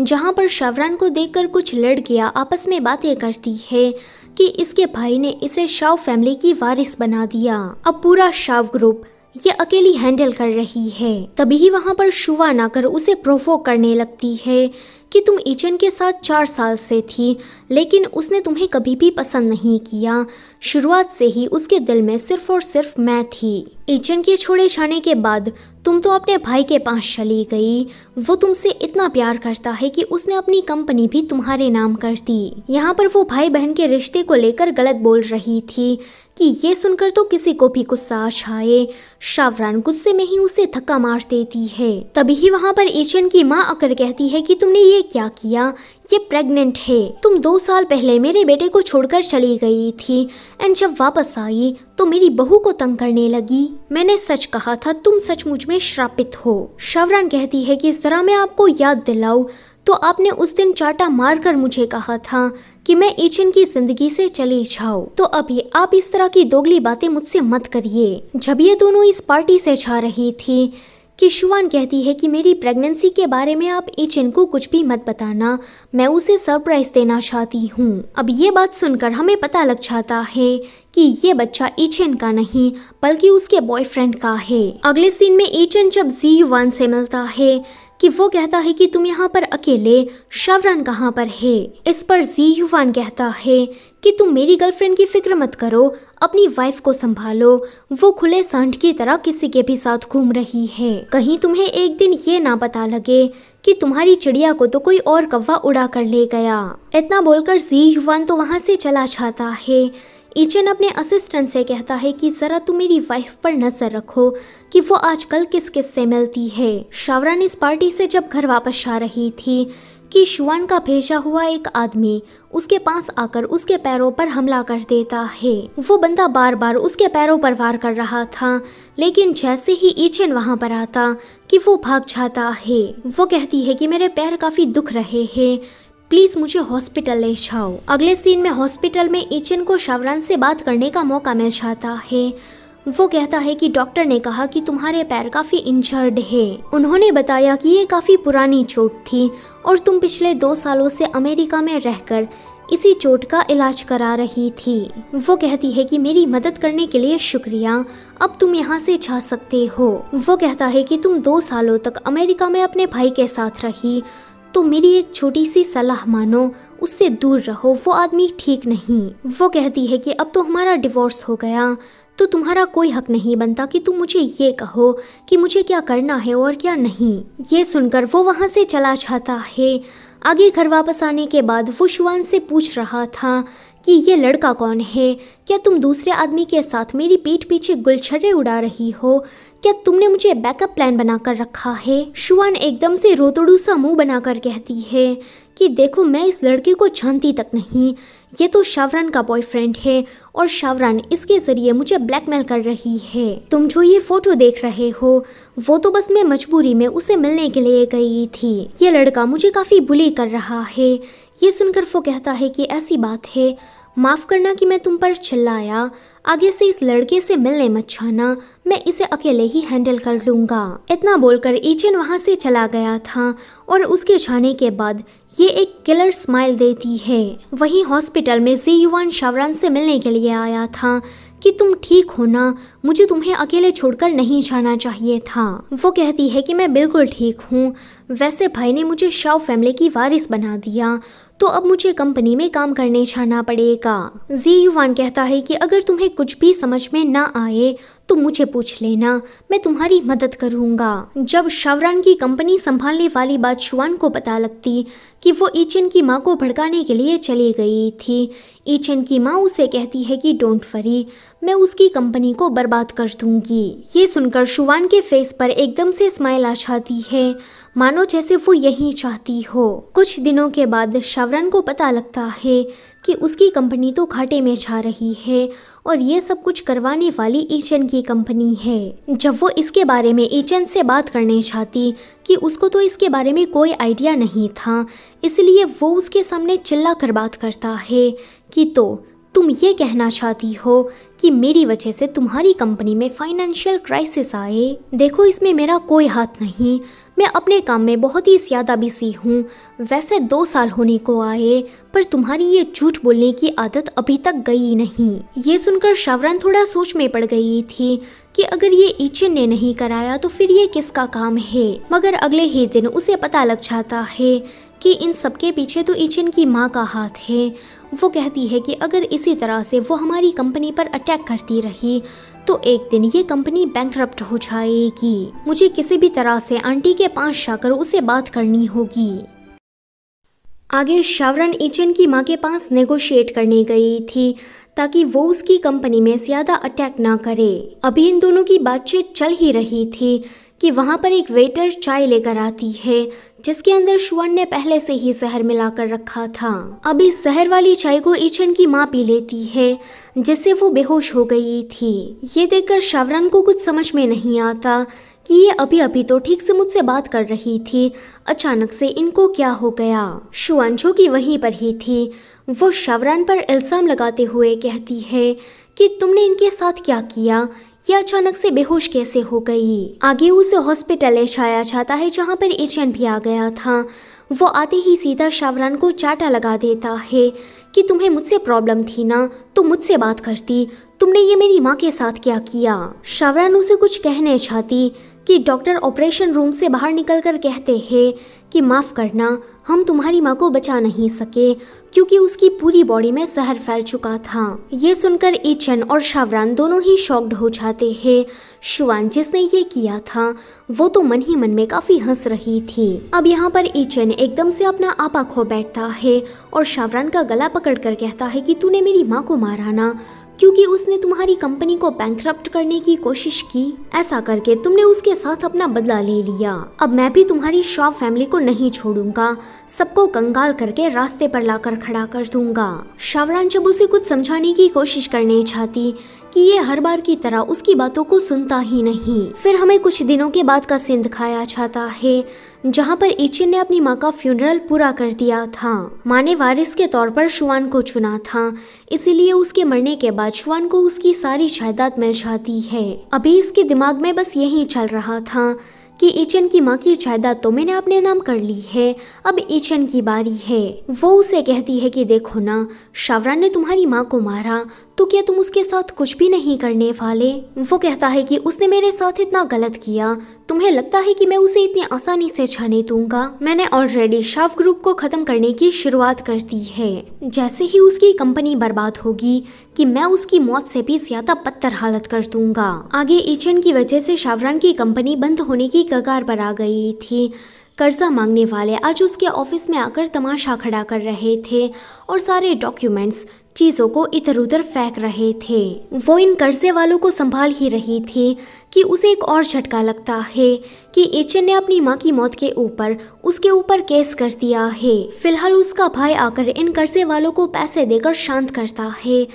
जहाँ पर शावरान को देखकर कुछ लड़कियां आपस में बातें करती है कि इसके भाई ने इसे शाव फैमिली की वारिस बना दिया, अब पूरा शाव ग्रुप ये अकेली हैंडल कर रही है। तभी ही वहाँ पर शुवान आकर उसे प्रोवोक करने लगती है कि तुम ईचन के साथ 4 साल से थी, लेकिन उसने तुम्हें कभी भी पसंद नहीं किया, शुरुआत से ही उसके दिल में सिर्फ और सिर्फ मैं थी। ईचन के छोड़े जाने के बाद तुम तो अपने भाई के पास चली गई, वो तुमसे इतना प्यार करता है कि उसने अपनी कंपनी भी तुम्हारे नाम कर दी। यहाँ पर वो भाई बहन के रिश्ते को लेकर गलत बोल रही थी कि ये सुनकर तो किसी को भी गुस्सा आ जाए। शावरान गुस्से में ही उसे धक्का मार देती है। तभी ही वहाँ पर ईचन की माँ आकर कहती है कि तुमने ये क्या किया, ये प्रेग्नेंट है, तुम 2 साल पहले मेरे बेटे को छोड़कर चली गई थी एंड जब वापस आई तो मेरी बहू को तंग करने लगी, मैंने सच कहा था, तुम सचमुच में श्रापित हो। शावरान कहती है कि जरा मैं आपको याद दिलाऊं तो आपने उस दिन चाटा मारकर मुझे कहा था कि मैं ईचन की जिंदगी से चली जाऊं, तो अभी आप इस तरह की दोगली बातें मुझसे मत करिए। जब ये दोनों इस पार्टी से जा रही थी कि शुवान कहती है कि मेरी प्रेगनेंसी के बारे में आप ईचन को कुछ भी मत बताना, मैं उसे सरप्राइज देना चाहती हूँ। अब ये बात सुनकर हमें पता लग जाता है कि ये बच्चा ईचन का नहीं बल्कि उसके बॉयफ्रेंड का है। अगले सीन में ईचन जब जी ह्यूफन से मिलता है कि वो कहता है कि तुम यहाँ पर अकेले, शावरान कहाँ पर है। इस पर जी ह्यूफन कहता है कि तुम मेरी गर्लफ्रेंड की फिक्र मत करो, अपनी वाइफ को संभालो, वो खुले सांड की तरह किसी के भी साथ घूम रही है, कहीं तुम्हें एक दिन ये ना पता लगे कि तुम्हारी चिड़िया को तो कोई और कौवा उड़ा कर ले गया। इतना बोलकर जी ह्यूफन तो वहाँ से चला जाता है। ईचन अपने असिस्टेंट से कहता है कि जरा तुम मेरी वाइफ पर नजर रखो कि वो आजकल किस किस से मिलती है। शावरान इस पार्टी से जब घर वापस आ रही थी कि शुवान का भेजा हुआ एक आदमी उसके पास आकर उसके पैरों पर हमला कर देता है। वो बंदा बार बार उसके पैरों पर वार कर रहा था, लेकिन जैसे ही ईचन वहां पर आता कि वो भाग जाता है। वो कहती है कि मेरे पैर काफी दुख रहे हैं, प्लीज मुझे हॉस्पिटल ले जाओ। अगले सीन में हॉस्पिटल में ईचन को शावरान से बात करने का मौका मिल जाता है। वो कहता है कि डॉक्टर ने कहा कि तुम्हारे पैर काफी इंजर्ड है। उन्होंने बताया कि ये काफी पुरानी चोट थी और तुम पिछले 2 सालों से अमेरिका में रहकर इसी चोट का इलाज करा रही थी। वो कहती है कि मेरी मदद करने के लिए शुक्रिया, अब तुम यहाँ से जा सकते हो। वो कहता है कि तुम 2 सालों तक अमेरिका में अपने भाई के साथ रही, तो मेरी एक छोटी सी सलाह मानो, उससे दूर रहो, वो आदमी ठीक नहीं। वो कहती है कि अब तो हमारा डिवोर्स हो गया, तो तुम्हारा कोई हक नहीं बनता कि तुम मुझे ये कहो कि मुझे क्या करना है और क्या नहीं। ये सुनकर वो वहाँ से चला जाता है। आगे घर वापस आने के बाद वो शुवान से पूछ रहा था कि ये लड़का कौन है, क्या तुम दूसरे आदमी के साथ मेरी पीठ पीछे गुलछर्रे उड़ा रही हो, क्या तुमने मुझे बैकअप प्लान बनाकर रखा है? शुआन एकदम से रोतड़ू सा मुंह बनाकर कहती है कि देखो, मैं इस लड़के को जानती तक नहीं, ये तो शावरान का बॉयफ्रेंड है और शावरान इसके जरिए मुझे ब्लैकमेल कर रही है। तुम जो ये फोटो देख रहे हो वो तो बस मैं मजबूरी में उसे मिलने के लिए गई थी। ये लड़का मुझे काफी बुली कर रहा है। ये सुनकर वो कहता है कि ऐसी बात है, माफ करना कि मैं तुम पर चिल्लाया, आगे से इस लड़के से मिलने मत जाना, मैं इसे अकेले ही हैंडल कर लूंगा। इतना बोलकर ईचन वहां से चला गया था और उसके जाने के बाद ये एक किलर स्माइल देती है। वहीं हॉस्पिटल में जी युवान शावरान से मिलने के लिए आया था कि तुम ठीक हो ना, मुझे तुम्हें अकेले छोड़कर नहीं जाना चाहिए था। वो कहती है कि मैं बिल्कुल ठीक हूँ, वैसे भाई ने मुझे शाव फैमिली की वारिस बना दिया तो अब मुझे कंपनी में काम करने जाना पड़ेगा। जी युवान कहता है कि अगर तुम्हें कुछ भी समझ में ना आए तो मुझे पूछ लेना, मैं तुम्हारी मदद करूंगा। जब शावरान की कंपनी संभालने वाली बात शुआन को पता लगती कि वो ईचन की माँ को भड़काने के लिए चली गई थी, ईचन की माँ उसे कहती है कि डोंट वरी, मैं उसकी कंपनी को बर्बाद कर दूंगी। ये सुनकर शुआन के फेस पर एकदम से स्माइल आ जाती है, मानो जैसे वो यही चाहती हो। कुछ दिनों के बाद शावरान को पता लगता है कि उसकी कंपनी तो घाटे में जा रही है और ये सब कुछ करवाने वाली ईचन की कंपनी है। जब वो इसके बारे में ईचन से बात करने चाहती कि उसको तो इसके बारे में कोई आइडिया नहीं था, इसलिए वो उसके सामने चिल्ला कर बात करता है कि तो तुम ये कहना चाहती हो कि मेरी वजह से तुम्हारी कंपनी में फाइनेंशियल क्राइसिस आए? देखो, इसमें मेरा कोई हाथ नहीं, मैं अपने काम में बहुत ही ज़्यादा बिजी हूँ। वैसे 2 साल होने को आए पर तुम्हारी ये झूठ बोलने की आदत अभी तक गई नहीं। ये सुनकर शावरान थोड़ा सोच में पड़ गई थी कि अगर ये ईचन ने नहीं कराया तो फिर ये किसका काम है। मगर अगले ही दिन उसे पता लग जाता है कि इन सबके पीछे तो ईचन की माँ का हाथ है। वो कहती है कि अगर इसी तरह से वो हमारी कंपनी पर अटैक करती रही तो एक दिन ये कंपनी बैंकरप्ट हो जाएगी। मुझे किसी भी तरह से आंटी के पास जाकर उसे बात करनी होगी। आगे शावरान ईचन की माँ के पास नेगोशिएट करने गई थी ताकि वो उसकी कंपनी में ज़्यादा अटैक ना करे। अभी इन दोनों की बातचीत चल ही रही थी कि वहाँ पर एक वेटर चाय लेकर आती है जिसके अंदर शुआन ने पहले से ही जहर मिलाकर रखा था। अब इस जहर वाली चाय को ईचन की माँ पी लेती है जिससे वो बेहोश हो गई थी। ये देखकर शावरान को कुछ समझ में नहीं आता कि ये अभी अभी तो ठीक से मुझसे बात कर रही थी, अचानक से इनको क्या हो गया। शुआन जो कि वहीं पर ही थी, वो शावरान पर इल्जाम लगाते हुए कहती है कि तुमने इनके साथ क्या किया, ये अचानक से बेहोश कैसे हो गई। आगे उसे हॉस्पिटल ले जाया जाता है जहाँ पर ईचन भी आ गया था। वो आते ही सीधा शावरान को चाटा लगा देता है कि तुम्हें मुझसे प्रॉब्लम थी ना तो मुझसे बात करती, तुमने ये मेरी माँ के साथ क्या किया। शावरान उसे कुछ कहने चाहती कि डॉक्टर ऑपरेशन रूम से बाहर निकलकर कहते हैं कि माफ़ करना, हम तुम्हारी माँ को बचा नहीं सके क्योंकि उसकी पूरी बॉडी में जहर फैल चुका था। ये सुनकर ईचन और शावरान दोनों ही शॉक्ड हो जाते हैं। शुआन जिसने ये किया था वो तो मन ही मन में काफी हंस रही थी। अब यहाँ पर ईचन एकदम से अपना आपा खो बैठता है और शावरान का गला पकड़कर कहता है कि तूने मेरी माँ को मारा ना, क्योंकि उसने तुम्हारी कंपनी को बैंकरप्ट करने की कोशिश की। ऐसा करके तुमने उसके साथ अपना बदला ले लिया। अब मैं भी तुम्हारी शॉप फैमिली को नहीं छोड़ूंगा, सबको कंगाल करके रास्ते पर लाकर खड़ा कर दूंगा। शावरान जब उसे कुछ समझाने की कोशिश करने चाहती कि ये हर बार की तरह उसकी बातों को सुनता ही नहीं। फिर हमें कुछ दिनों के बाद का सीन दिखाया जाता है जहाँ पर ईचन ने अपनी माँ का फ्यूनरल पूरा कर दिया था। माँ ने वारिस के तौर पर शुआन को चुना था, इसीलिए उसके मरने के बाद शुआन को उसकी सारी जायदाद मिल जाती है। अभी इसके दिमाग में बस यही चल रहा था कि ईचन की माँ की जायदाद तो मैंने अपने नाम कर ली है, अब ईचन की बारी है। वो उसे कहती है कि देखो ना, शावरान ने तुम्हारी माँ को मारा तो क्या तुम उसके साथ कुछ भी नहीं करने वाले। वो कहता है कि उसने मेरे साथ इतना गलत किया, तुम्हें लगता है कि मैं उसे इतनी आसानी से जाने दूंगा। मैंने ऑलरेडी शाव ग्रुप को खत्म करने की शुरुआत कर दी है। जैसे ही उसकी कंपनी बर्बाद होगी कि मैं उसकी मौत से भी ज्यादा बदतर हालत कर दूंगा। आगे ईचन की वजह से शावरान की कंपनी बंद होने की कगार पर आ गई थी। कर्जा मांगने वाले आज उसके ऑफिस में आकर तमाशा खड़ा कर रहे थे और सारे डॉक्यूमेंट्स चीजों को इधर उधर फेंक रहे थे। वो इन कर्जे वालों को संभाल ही रही थी कि उसे एक और झटका लगता है कि ईचन ने अपनी माँ की मौत के ऊपर उसके ऊपर केस कर दिया है। फिलहाल उसका भाई आकर इन कर्जे वालों को पैसे देकर शांत करता है,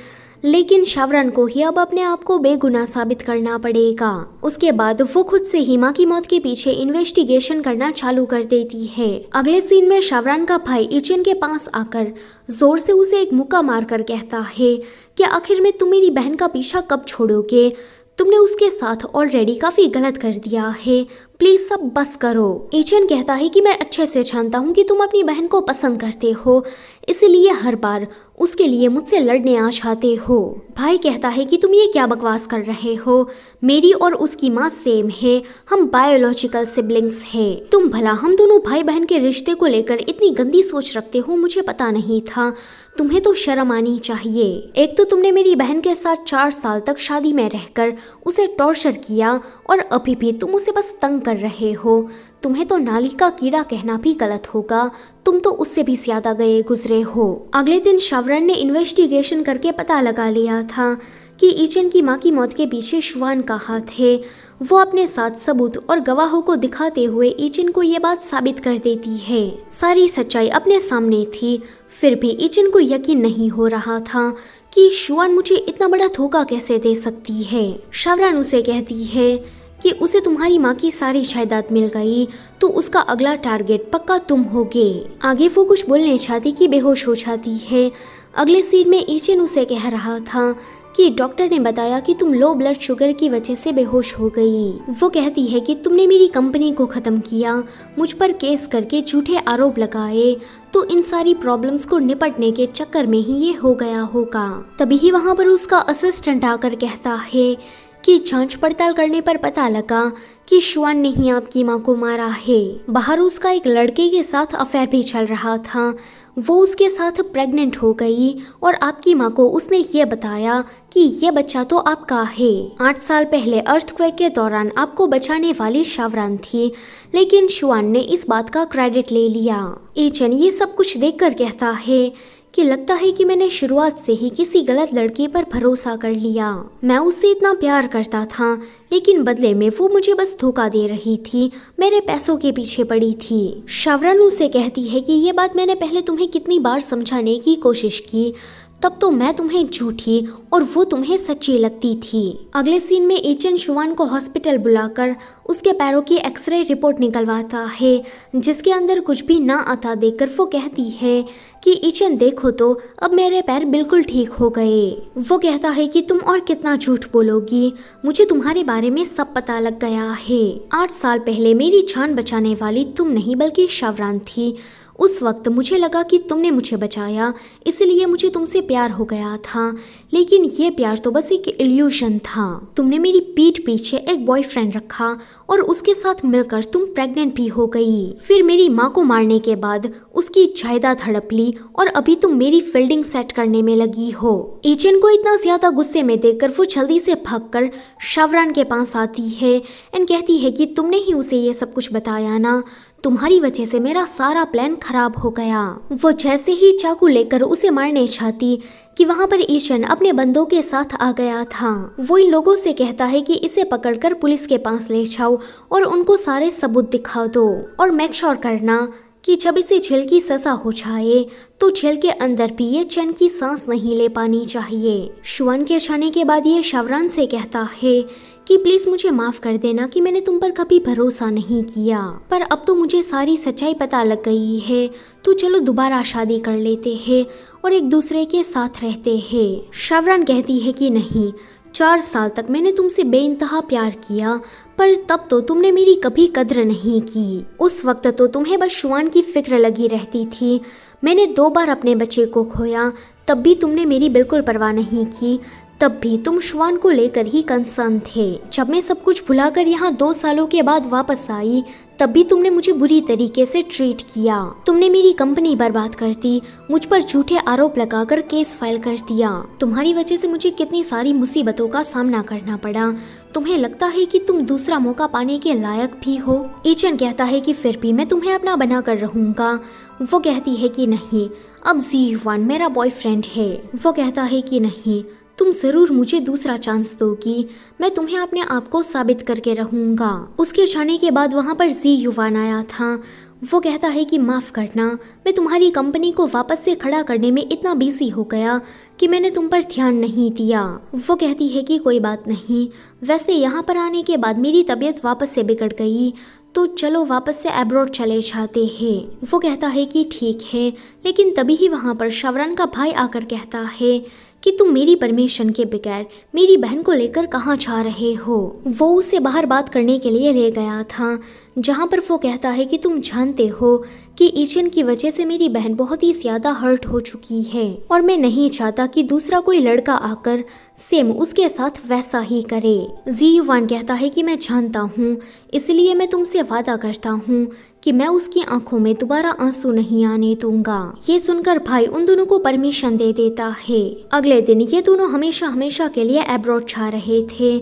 लेकिन शावरन को ही अब अपने आप को बेगुनाह साबित करना पड़ेगा। उसके बाद वो खुद से ही माँ की मौत के पीछे इन्वेस्टिगेशन करना चालू कर देती है। अगले सीन में शावरन का भाई ईचन के पास आकर जोर से उसे एक मुक्का मारकर कहता है कि आखिर में तुम मेरी बहन का पीछा कब छोड़ोगे? तुमने उसके साथ ऑलरेडी काफी गलत कर दिया है, प्लीज सब बस करो। ईचन कहता है कि मैं अच्छे से जानता हूँ कि तुम अपनी बहन को पसंद करते हो, इसलिए हर बार उसके लिए मुझसे लड़ने आ जाते हो। भाई कहता है कि तुम ये क्या बकवास कर रहे हो, मेरी और उसकी माँ सेम है, हम बायोलॉजिकल सिबलिंग्स हैं। तुम भला हम दोनों भाई बहन के रिश्ते को लेकर इतनी गंदी सोच रखते हो, मुझे पता नहीं था। तुम्हें तो शर्म आनी चाहिए। एक तो तुमने मेरी बहन के साथ 4 साल तक शादी में रहकर उसे टॉर्चर किया और अभी भी तुम उसे बस तंग कर रहे हो। तुम्हें तो नाली का कीड़ा कहना भी गलत होगा, तुम तो उससे भी ज्यादा गए गुजरे हो। अगले दिन शावरन ने इन्वेस्टिगेशन करके पता लगा लिया था कि ईचन की माँ की मौत के पीछे शुवान का हाथ है। वो अपने साथ सबूत और गवाहों को दिखाते हुए ईचन को ये बात साबित कर देती है। सारी सच्चाई अपने सामने थी, फिर भी ईचन को यकीन नहीं हो रहा था कि शुवान मुझे इतना बड़ा धोखा कैसे दे सकती है। शावरन उसे कहती है कि उसे तुम्हारी माँ की सारी जायदाद मिल गई तो उसका अगला टारगेट पक्का तुम होगे। आगे वो कुछ बोलने चाहती कि बेहोश हो जाती है। अगले सीन में ईचन उसे कह रहा था कि डॉक्टर ने बताया कि तुम लो ब्लड शुगर की वजह से बेहोश हो गई। वो कहती है कि तुमने मेरी कंपनी को खत्म किया, मुझ पर केस करके झूठे आरोप लगाए, तो इन सारी प्रॉब्लम्स को निपटने के चक्कर में ही ये हो गया होगा। तभी ही वहाँ पर उसका असिस्टेंट आकर कहता है कि जांच पड़ताल करने पर पता लगा कि शुवान ने ही आपकी माँ को मारा है। बाहर उसका एक लड़के के साथ अफेयर भी चल रहा था। वो उसके साथ प्रेग्नेंट हो गई और आपकी माँ को उसने ये बताया कि ये बच्चा तो आपका है। 8 साल पहले अर्थक्वेक के दौरान आपको बचाने वाली शावरन थी, लेकिन शुवान ने इस बात का क्रेडिट ले लिया। ईचन ये सब कुछ देखकर कहता है कि लगता है कि मैंने शुरुआत से ही किसी गलत लड़की पर भरोसा कर लिया। मैं उससे इतना प्यार करता था, लेकिन बदले में वो मुझे बस धोखा दे रही थी, मेरे पैसों के पीछे पड़ी थी। शावरन उसे कहती है कि ये बात मैंने पहले तुम्हें कितनी बार समझाने की कोशिश की, तब तो मैं तुम्हें झूठी और वो तुम्हें सच्ची लगती थी। अगले सीन में ईचन शुवान को हॉस्पिटल बुलाकर उसके पैरों की एक्सरे रिपोर्ट निकलवाता है, जिसके अंदर कुछ भी ना आता देखकर वो कहती है कि ईचन देखो तो अब मेरे पैर बिल्कुल ठीक हो गए। वो कहता है कि तुम और कितना झूठ बोलोगी, मुझे तुम्हारे बारे में सब पता लग गया है। 8 साल पहले मेरी जान बचाने वाली तुम नहीं बल्कि शावरन थी। उस वक्त मुझे लगा कि तुमने मुझे बचाया, इसलिए मुझे तुमसे प्यार हो गया था, लेकिन ये प्यार तो बस एक इल्यूजन था। तुमने मेरी पीठ पीछे एक बॉयफ्रेंड रखा और उसके साथ मिलकर तुम प्रेग्नेंट भी हो गई। फिर मेरी माँ को मारने के बाद उसकी जायदाद हड़प ली और अभी तुम मेरी फील्डिंग सेट करने में लगी हो। ईचन को इतना ज्यादा गुस्से में देखकर वो जल्दी से भागकर शावरन के पास आती है एंड कहती है कि तुमने ही उसे ये सब कुछ बताया ना, तुम्हारी वजह से मेरा सारा प्लान खराब हो गया। वो जैसे ही चाकू लेकर उसे मारने चाहती कि वहाँ पर ईचन अपने बंदों के साथ आ गया था। वो इन लोगों से कहता है कि इसे पकड़कर पुलिस के पास ले जाओ और उनको सारे सबूत दिखा दो और मेक श्योर करना कि जब इसे जेल की सजा हो जाए तो जेल के अंदर भी ये चैन की सांस नहीं ले पानी चाहिए। शुवान के जाने के बाद ये शावरन से कहता है कि प्लीज मुझे माफ कर देना कि मैंने तुम पर कभी भरोसा नहीं किया, पर अब तो मुझे सारी सच्चाई पता लग गई है, तो चलो दोबारा शादी कर लेते हैं और एक दूसरे के साथ रहते हैं। शावरन कहती है कि नहीं, 4 साल तक मैंने तुमसे बेइंतहा प्यार किया, पर तब तो तुमने मेरी कभी कद्र नहीं की। उस वक्त तो तुम्हें बस शुवान की फिक्र लगी रहती थी। मैंने 2 बार अपने बच्चे को खोया, तब भी तुमने मेरी बिल्कुल परवाह नहीं की, तब भी तुम शुवान को लेकर ही कंसर्न थे। जब मैं सब कुछ भुलाकर यहाँ 2 सालों के बाद वापस आई, तब भी तुमने मुझे बुरी तरीके से ट्रीट किया। तुमने मेरी कंपनी बर्बाद कर दी, मुझ पर झूठे आरोप लगाकर केस फाइल कर दिया। तुम्हारी वजह से मुझे कितनी सारी मुसीबतों का सामना करना पड़ा। तुम्हें लगता है कि तुम दूसरा मौका पाने के लायक भी हो? ईचन कहता है कि फिर भी मैं तुम्हें अपना बना कर रहूंगा। वो कहती है कि नहीं, अब जी-ह्वान मेरा बॉयफ्रेंड है। वो कहता है कि नहीं, तुम जरूर मुझे दूसरा चांस दोगी, मैं तुम्हें अपने आप को साबित करके रहूंगा। उसके जाने के बाद वहाँ पर जी-ह्वान आया था। वो कहता है कि माफ़ करना, मैं तुम्हारी कंपनी को वापस से खड़ा करने में इतना बिजी हो गया कि मैंने तुम पर ध्यान नहीं दिया। वो कहती है कि कोई बात नहीं, वैसे यहाँ पर आने के बाद मेरी तबीयत वापस से बिगड़ गई, तो चलो वापस से अब्रॉड चले जाते हैं। वो कहता है कि ठीक है, लेकिन तभी ही वहाँ पर शावरान का भाई आकर कहता है कि तुम मेरी परमिशन के बगैर मेरी बहन को लेकर कहाँ जा रहे हो। वो उसे बाहर बात करने के लिए ले गया था, जहाँ पर वो कहता है कि तुम जानते हो कि ईचन की वजह से मेरी बहन बहुत ही ज़्यादा हर्ट हो चुकी है और मैं नहीं चाहता कि दूसरा कोई लड़का आकर सेम उसके साथ वैसा ही करे। जी-ह्वान कहता है कि मैं जानता हूँ, इसलिए मैं तुमसे वादा करता हूँ कि मैं उसकी आंखों में दोबारा आंसू नहीं आने दूंगा। ये सुनकर भाई उन दोनों को परमिशन दे देता है। अगले दिन ये दोनों हमेशा हमेशा के लिए अब्रॉड जा रहे थे।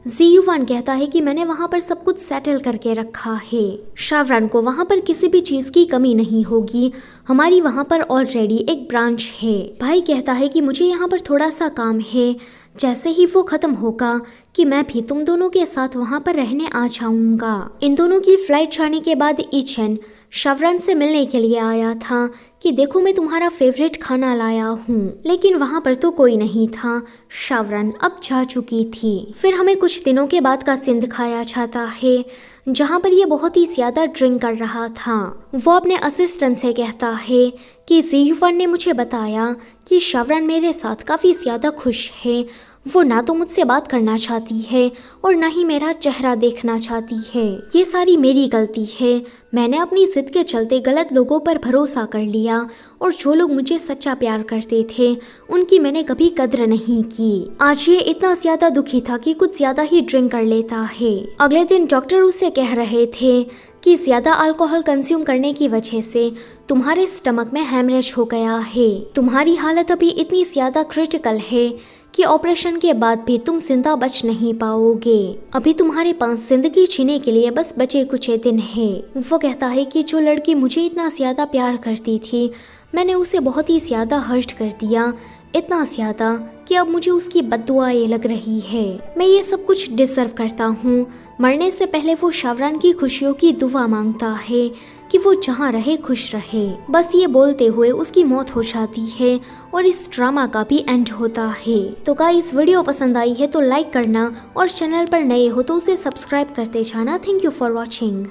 जी-ह्वान कहता है कि मैंने वहाँ पर सब कुछ सेटल करके रखा है, शावरान को वहाँ पर किसी भी चीज़ की कमी नहीं होगी, हमारी वहाँ पर ऑलरेडी एक ब्रांच है। भाई कहता है कि मुझे यहाँ पर थोड़ा सा काम है, जैसे ही वो खत्म होगा कि मैं भी तुम दोनों के साथ वहाँ पर रहने आ जाऊंगा। इन दोनों की फ्लाइट जाने के बाद ईचन शावरान से मिलने के लिए आया था कि देखो मैं तुम्हारा फेवरेट खाना लाया हूँ, लेकिन वहाँ पर तो कोई नहीं था, शावरान अब जा चुकी थी। फिर हमें कुछ दिनों के बाद का सीन दिखाया जाता है, जहाँ पर ये बहुत ही ज़्यादा ड्रिंक कर रहा था। वो अपने असिस्टेंट से कहता है कि जी-ह्वान ने मुझे बताया कि शावरान मेरे साथ काफ़ी ज़्यादा खुश है, वो ना तो मुझसे बात करना चाहती है और ना ही मेरा चेहरा देखना चाहती है। ये सारी मेरी गलती है, मैंने अपनी जिद के चलते गलत लोगों पर भरोसा कर लिया और जो लोग मुझे सच्चा प्यार करते थे उनकी मैंने कभी कद्र नहीं की। आज ये इतना ज्यादा दुखी था कि कुछ ज्यादा ही ड्रिंक कर लेता है। अगले दिन डॉक्टर उससे कह रहे थे कि ज्यादा अल्कोहल कंज्यूम करने की वजह से तुम्हारे स्टमक में हैमरेज हो गया है, तुम्हारी हालत अभी इतनी ज्यादा क्रिटिकल है कि ऑपरेशन के बाद भी तुम जिंदा बच नहीं पाओगे, अभी तुम्हारे पास जिंदगी जीने के लिए बस बचे कुछ दिन है। वो कहता है कि जो लड़की मुझे इतना ज्यादा प्यार करती थी मैंने उसे बहुत ही ज्यादा हर्ट कर दिया, इतना ज्यादा कि अब मुझे उसकी बद्दुआएं लग रही है, मैं ये सब कुछ डिजर्व करता हूँ। मरने से पहले वो शावरान की खुशियों की दुआ मांगता है कि वो जहाँ रहे खुश रहे। बस ये बोलते हुए उसकी मौत हो जाती है और इस ड्रामा का भी एंड होता है। तो गाइस वीडियो पसंद आई है तो लाइक करना और चैनल पर नए हो तो उसे सब्सक्राइब करते जाना। Thank you for watching.